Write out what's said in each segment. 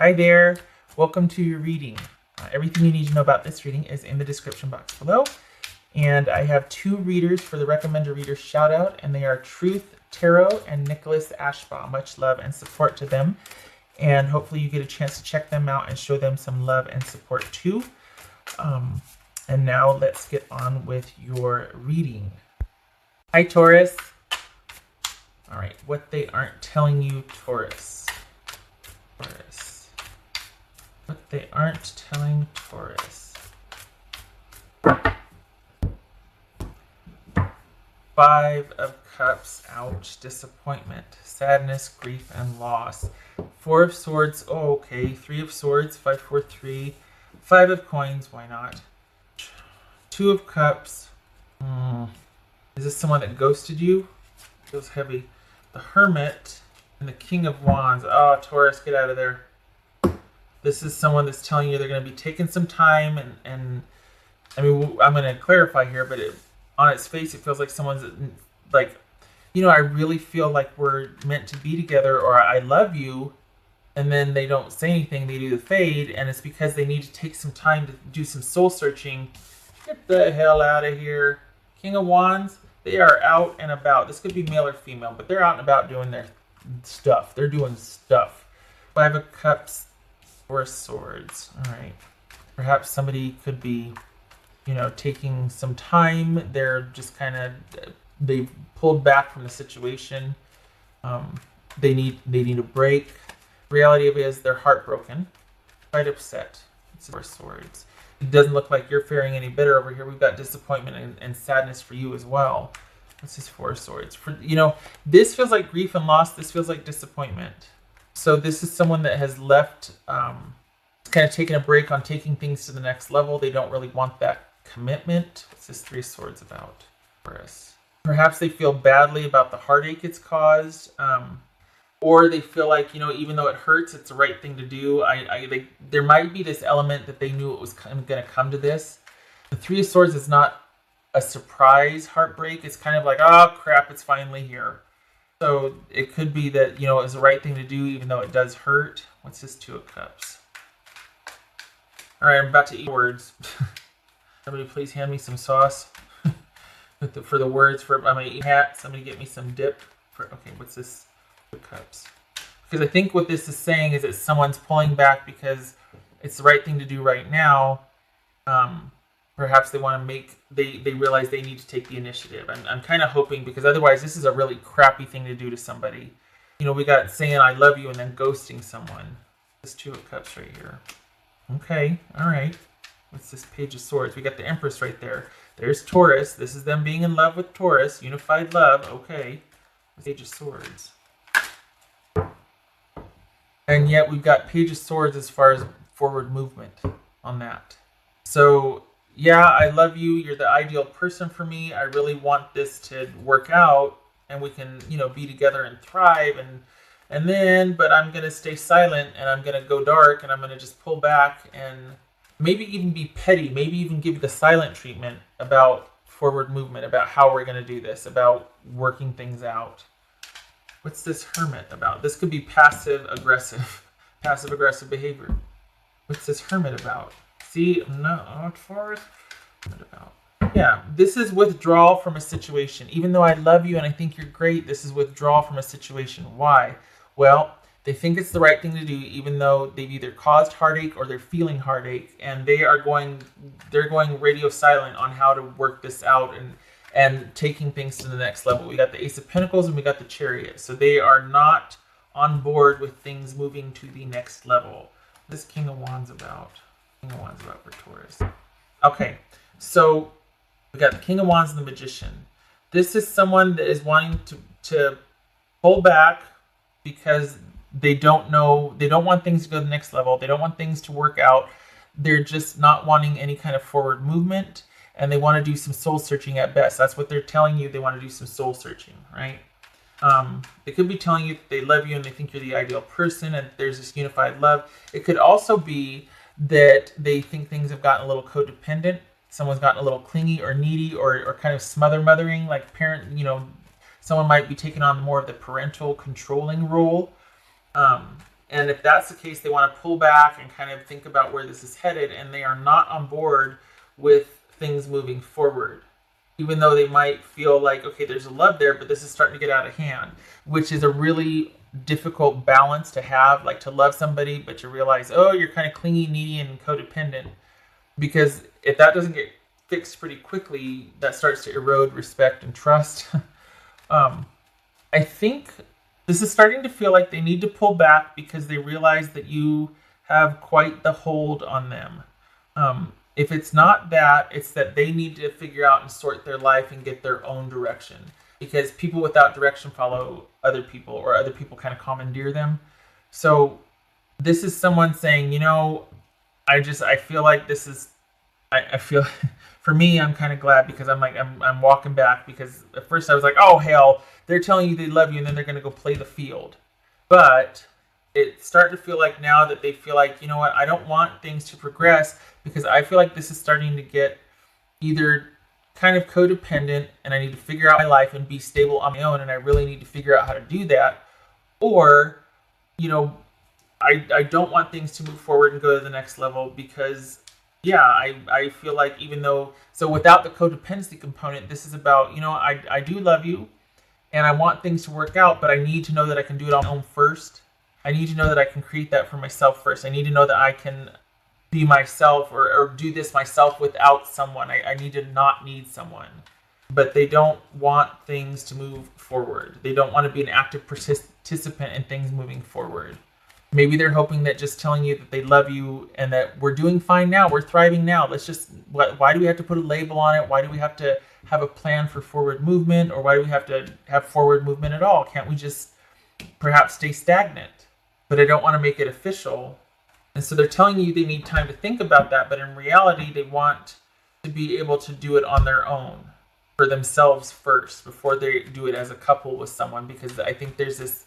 Hi there, welcome to your reading. Everything you need to know about this reading is in the description box below. And I have two readers for the Recommend a Reader shout out, and they are Truth Tarot and Nicholas Ashbaugh. Much love and support to them. And hopefully you get a chance to check them out and show them some love and support too. And now let's get on with your reading. Hi Taurus. All right, what they aren't telling you, Taurus. What they aren't telling Taurus. 5 of Cups, ouch, disappointment, sadness, grief, and loss. 4 of Swords, oh, okay. 3 of Swords, 5, 4, 3. 5 of Coins, why not? 2 of Cups. Is this someone that ghosted you? Feels heavy. The Hermit and the King of Wands. Oh, Taurus, get out of there. This is someone that's telling you they're going to be taking some time, and I mean, I'm going to clarify here, but on its face, it feels like someone's like, you know, I really feel like we're meant to be together, or I love you, and then they don't say anything, they do the fade, and it's because they need to take some time to do some soul searching. Get the hell out of here. King of Wands, they are out and about. This could be male or female, but they're out and about doing their stuff. They're doing stuff. 5 of Cups, 4 of Swords. All right. Perhaps somebody could be, you know, taking some time. They're just kind of, they've pulled back from the situation. They need a break. Reality of it is they're heartbroken, quite upset. It's 4 of Swords. It doesn't look like you're faring any better over here. We've got disappointment and sadness for you as well. This is 4 of Swords. For, you know, this feels like grief and loss. This feels like disappointment. So this is someone that has left, kind of taken a break on taking things to the next level. They don't really want that commitment. What's this 3 of Swords about for us? Perhaps they feel badly about the heartache it's caused, or they feel like, you know, even though it hurts, it's the right thing to do. There might be this element that they knew it was kind of going to come to this. The 3 of Swords is not a surprise heartbreak. It's kind of like, oh crap, it's finally here. So it could be that, you know, it was the right thing to do, even though it does hurt. What's this 2 of Cups? All right, I'm about to eat words. Somebody please hand me some sauce for the words. I'm going to eat hat. Somebody get me some dip. Okay, what's this 2 of Cups? Because I think what this is saying is that someone's pulling back because it's the right thing to do right now. Perhaps they want to they realize they need to take the initiative. I'm kind of hoping, because otherwise this is a really crappy thing to do to somebody. You know, we got saying I love you and then ghosting someone. This 2 of Cups right here. Okay, all right. What's this Page of Swords? We got the Empress right there. There's Taurus. This is them being in love with Taurus. Unified love. Okay. Page of Swords. And yet we've got Page of Swords as far as forward movement on that. So yeah, I love you. You're the ideal person for me. I really want this to work out and we can, you know, be together and thrive. But I'm going to stay silent and I'm going to go dark and I'm going to just pull back and maybe even be petty. Maybe even give you the silent treatment about forward movement, about how we're going to do this, about working things out. What's this Hermit about? This could be passive-aggressive behavior. What's this Hermit about? See, not far about. Yeah, this is withdrawal from a situation. Even though I love you and I think you're great, this is withdrawal from a situation. Why? Well, they think it's the right thing to do, even though they've either caused heartache or they're feeling heartache, and they're going radio silent on how to work this out and taking things to the next level. We got the Ace of Pentacles and we got the Chariot. So they are not on board with things moving to the next level. This King of Wands about. King of Wands about for Taurus. Okay, so we got the King of Wands and the Magician. This is someone that is wanting to pull back because they don't want things to go to the next level. They don't want things to work out. They're just not wanting any kind of forward movement, and they want to do some soul searching at best. That's what they're telling you. They want to do some soul searching, right? They could be telling you that they love you and they think you're the ideal person and there's this unified love. It could also be that they think things have gotten a little codependent. Someone's gotten a little clingy or needy or kind of mothering, like parent, you know, someone might be taking on more of the parental controlling role. And if that's the case, they want to pull back and kind of think about where this is headed, and they are not on board with things moving forward. Even though they might feel like, okay, there's a love there, but this is starting to get out of hand, which is a really difficult balance to have, like to love somebody, but to realize, oh, you're kind of clingy, needy, and codependent. Because if that doesn't get fixed pretty quickly, that starts to erode respect and trust. I think this is starting to feel like they need to pull back because they realize that you have quite the hold on them. If it's not that, it's that they need to figure out and sort their life and get their own direction. Because people without direction follow other people, or other people kind of commandeer them. So this is someone saying, I feel like this is, I feel, for me, I'm kind of glad because I'm walking back, because at first I was like, oh, hell, they're telling you they love you and then they're going to go play the field. But it's starting to feel like now that they feel like, I don't want things to progress, because I feel like this is starting to get either kind of codependent and I need to figure out my life and be stable on my own, and I really need to figure out how to do that. Or, I don't want things to move forward and go to the next level because, I feel like so without the codependency component, this is about, I do love you and I want things to work out, but I need to know that I can do it on my own first. I need to know that I can create that for myself first. I need to know that I can be myself or do this myself without someone. I need to not need someone. But they don't want things to move forward. They don't want to be an active participant in things moving forward. Maybe they're hoping that just telling you that they love you and that we're doing fine now, we're thriving now. Why do we have to put a label on it? Why do we have to have a plan for forward movement? Or why do we have to have forward movement at all? Can't we just perhaps stay stagnant? But I don't want to make it official. And so they're telling you they need time to think about that, but in reality, they want to be able to do it on their own, for themselves first, before they do it as a couple with someone, because I think there's this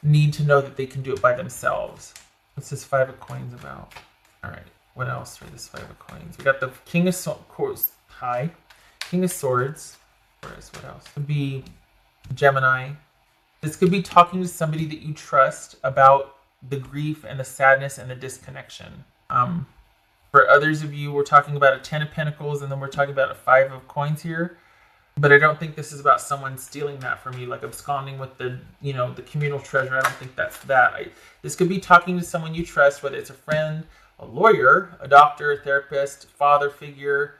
need to know that they can do it by themselves. What's this 5 of coins about? All right, what else for this 5 of coins? We got the King of Swords. King of Swords. What else? Could be Gemini. This could be talking to somebody that you trust about the grief and the sadness and the disconnection. For others of you, we're talking about a 10 of Pentacles, and then we're talking about a 5 of coins here. But I don't think this is about someone stealing that from you, like absconding with the communal treasure. I don't think that's that. This could be talking to someone you trust, whether it's a friend, a lawyer, a doctor, a therapist, father figure,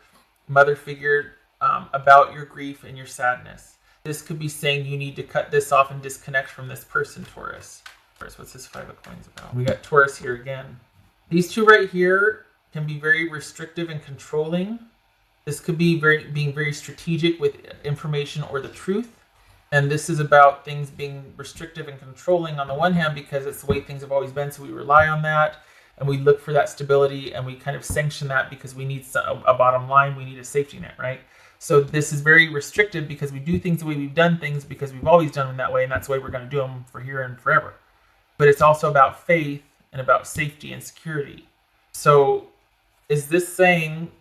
mother figure, about your grief and your sadness. This could be saying you need to cut this off and disconnect from this person, Taurus. What's this 5 of coins about? We got Taurus here again. These two right here can be very restrictive and controlling. This could be being very strategic with information or the truth. And this is about things being restrictive and controlling on the one hand, because it's the way things have always been, so we rely on that. And we look for that stability, and we kind of sanction that because we need a bottom line. We need a safety net, right? So this is very restrictive because we do things the way we've done things because we've always done them that way, and that's the way we're going to do them for here and forever. But it's also about faith and about safety and security. So is this saying,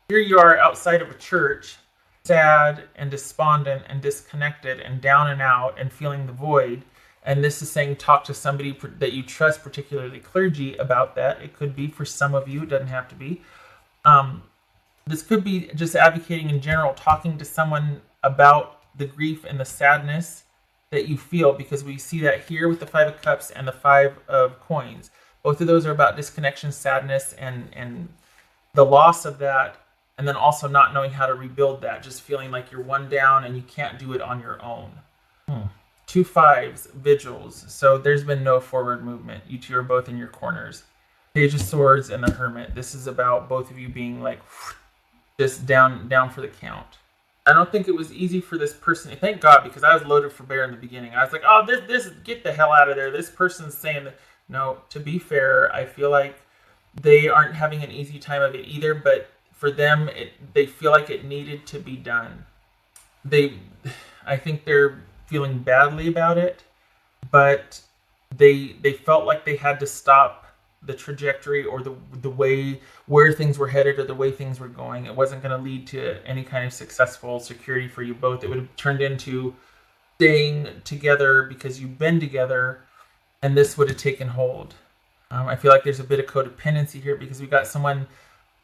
here you are outside of a church, sad and despondent and disconnected and down and out and feeling the void, and this is saying talk to somebody that you trust, particularly clergy, about that. It could be for some of you, it doesn't have to be. This could be just advocating in general, talking to someone about the grief and the sadness that you feel, because we see that here with the 5 of Cups and the 5 of Coins. Both of those are about disconnection, sadness, and the loss of that, and then also not knowing how to rebuild that, just feeling like you're one down and you can't do it on your own. 2 5s, vigils. So there's been no forward movement. You two are both in your corners. Page of Swords and the Hermit. This is about both of you being like just down for the count. I don't think it was easy for this person. Thank God, because I was loaded for bear in the beginning. I was like, oh, this get the hell out of there. This person's saying that. No, to be fair, I feel like they aren't having an easy time of it either, but for them, they feel like it needed to be done. I think they're feeling badly about it, but they felt like they had to stop the trajectory or the way where things were headed or the way things were going. It wasn't going to lead to any kind of successful security for you both. It would have turned into staying together because you've been together, and this would have taken hold. I feel like there's a bit of codependency here because we got someone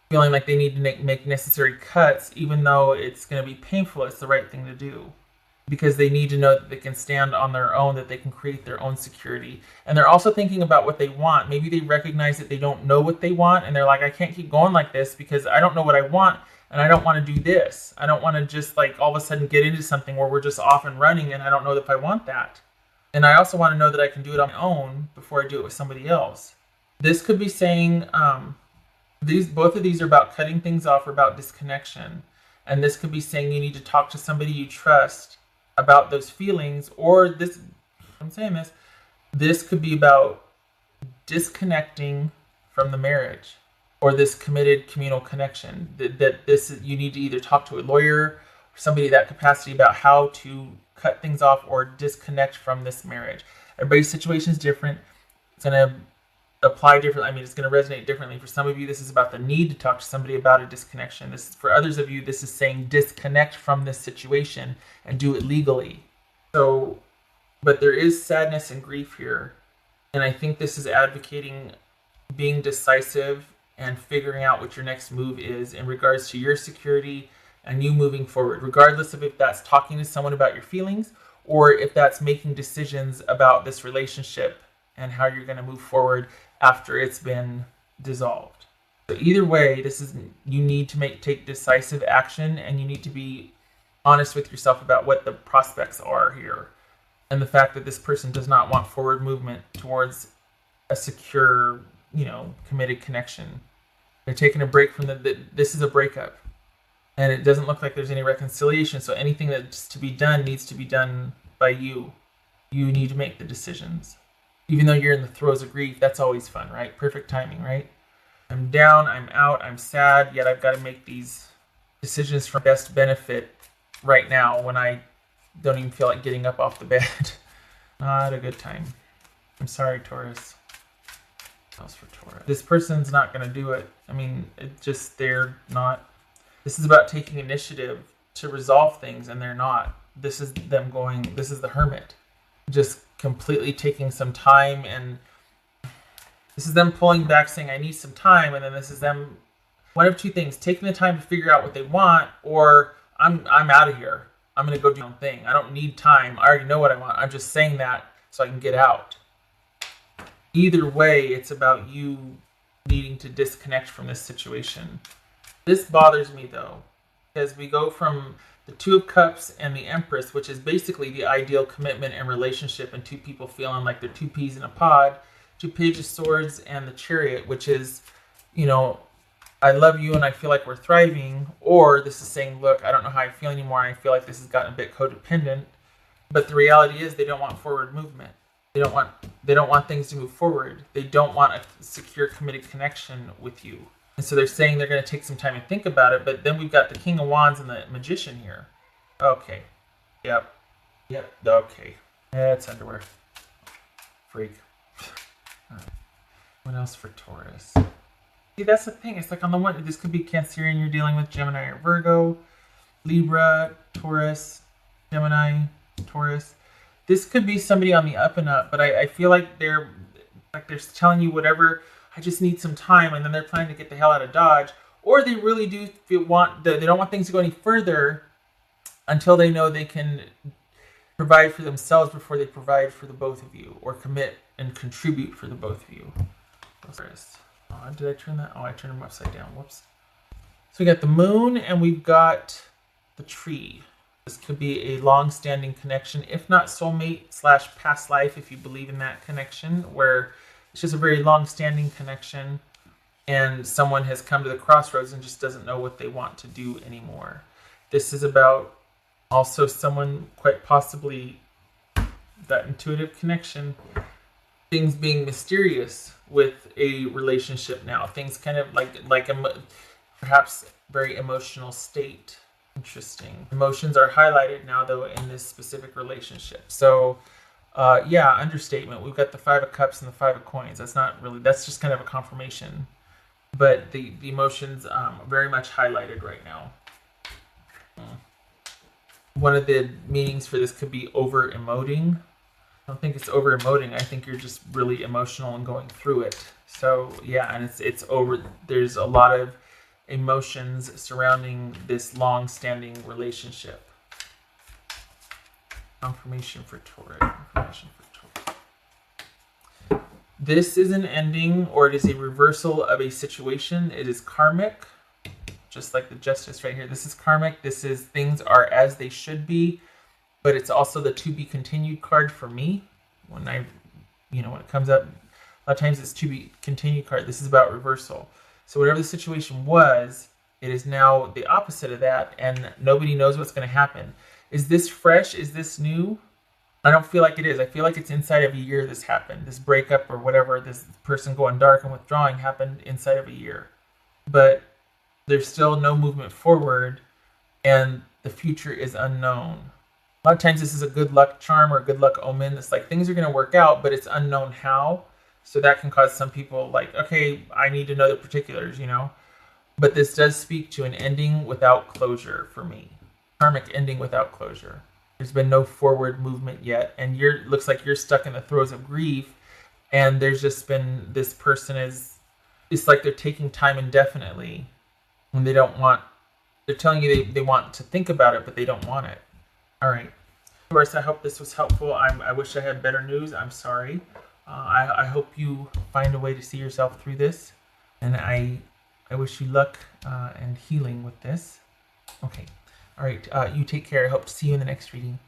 feeling like they need to make necessary cuts, even though it's going to be painful. It's the right thing to do because they need to know that they can stand on their own, that they can create their own security. And they're also thinking about what they want. Maybe they recognize that they don't know what they want, and they're like, I can't keep going like this because I don't know what I want, and I don't want to do this. I don't want to just like all of a sudden get into something where we're just off and running, and I don't know if I want that. And I also want to know that I can do it on my own before I do it with somebody else. This could be saying, both of these are about cutting things off or about disconnection. And this could be saying you need to talk to somebody you trust about those feelings, or this could be about disconnecting from the marriage or this committed communal connection. You need to either talk to a lawyer or somebody in that capacity about how to cut things off or disconnect from this marriage. Everybody's situation is different. It's going to apply differently. It's going to resonate differently. For some of you, this is about the need to talk to somebody about a disconnection. For others of you, this is saying disconnect from this situation and do it legally. But there is sadness and grief here. And I think this is advocating being decisive and figuring out what your next move is in regards to your security and you moving forward, regardless of if that's talking to someone about your feelings or if that's making decisions about this relationship and how you're going to move forward after it's been dissolved. So either way, you need to take decisive action, and you need to be honest with yourself about what the prospects are here. And the fact that this person does not want forward movement towards a secure, committed connection. They're taking a break from this is a breakup. And it doesn't look like there's any reconciliation. So anything that's to be done needs to be done by you. You need to make the decisions. Even though you're in the throes of grief, that's always fun, right? Perfect timing, right? I'm down, I'm out, I'm sad, yet I've got to make these decisions for best benefit right now when I don't even feel like getting up off the bed. Not a good time. I'm sorry, Taurus. What else for Taurus? This person's not going to do it. They're not. This is about taking initiative to resolve things, and they're not. This is the hermit. Just completely taking some time, and this is them pulling back saying I need some time, and then this is them one of two things: taking the time to figure out what they want, or I'm out of here. I'm gonna go do my own thing. I don't need time. I already know what I want. I'm just saying that so I can get out. Either way, it's about you needing to disconnect from this situation. This bothers me though, because we go from the Two of Cups and the Empress, which is basically the ideal commitment and relationship, and two people feeling like they're two peas in a pod, to Page of Swords and the Chariot, which is, I love you and I feel like we're thriving, or this is saying, look, I don't know how I feel anymore and I feel like this has gotten a bit codependent, but the reality is they don't want forward movement. They don't want things to move forward. They don't want a secure, committed connection with you. And so they're saying they're going to take some time and think about it, but then we've got the King of Wands and the Magician here. Okay. Yep. Okay. It's underwear. Freak. All right. What else for Taurus? See, that's the thing. It's like on the one, this could be Cancerian you're dealing with, Gemini or Virgo, Libra, Taurus, Gemini, Taurus. This could be somebody on the up and up, but I feel like they're telling you whatever, I just need some time, and then they're planning to get the hell out of Dodge, or they really do they don't want things to go any further until they know they can provide for themselves before they provide for the both of you, or commit and contribute for the both of you. Did I turn that? Oh, I turned them upside down. Whoops. So we got the Moon and we've got the Tree. This could be a long-standing connection, if not soulmate / past life, if you believe in that connection, where it's just a very long-standing connection and someone has come to the crossroads and just doesn't know what they want to do anymore. This is about also someone quite possibly that intuitive connection, things being mysterious with a relationship now. Things kind of like perhaps very emotional state. Interesting. Emotions are highlighted now, though, in this specific relationship. So, understatement. We've got the Five of Cups and the Five of Coins. That's just kind of a confirmation. But the emotions very much highlighted right now. One of the meanings for this could be over-emoting. I don't think it's over emoting. I think you're just really emotional and going through it. So yeah, and it's over. There's a lot of emotions surrounding this long-standing relationship. Confirmation for Taurus. Confirmation for Taurus. This is an ending, or it is a reversal of a situation. It is karmic, just like the Justice right here. This is karmic. This is things are as they should be, but it's also the to be continued card for me. When when it comes up, a lot of times it's to be continued card. This is about reversal. So whatever the situation was, it is now the opposite of that, and nobody knows what's going to happen. Is this fresh? Is this new? I don't feel like it is. I feel like it's inside of a year this happened. This breakup or whatever, this person going dark and withdrawing happened inside of a year. But there's still no movement forward, and the future is unknown. A lot of times this is a good luck charm or a good luck omen. It's like things are going to work out, but it's unknown how. So that can cause some people like, okay, I need to know the particulars, But this does speak to an ending without closure for me. Karmic ending without closure. There's been no forward movement yet. And looks like you're stuck in the throes of grief. And there's just been, this person it's like they're taking time indefinitely. And they're telling you they want to think about it, but they don't want it. All right. Of course, I hope this was helpful. I wish I had better news. I'm sorry. I hope you find a way to see yourself through this. And I wish you luck and healing with this. Okay. All right. You take care. I hope to see you in the next reading.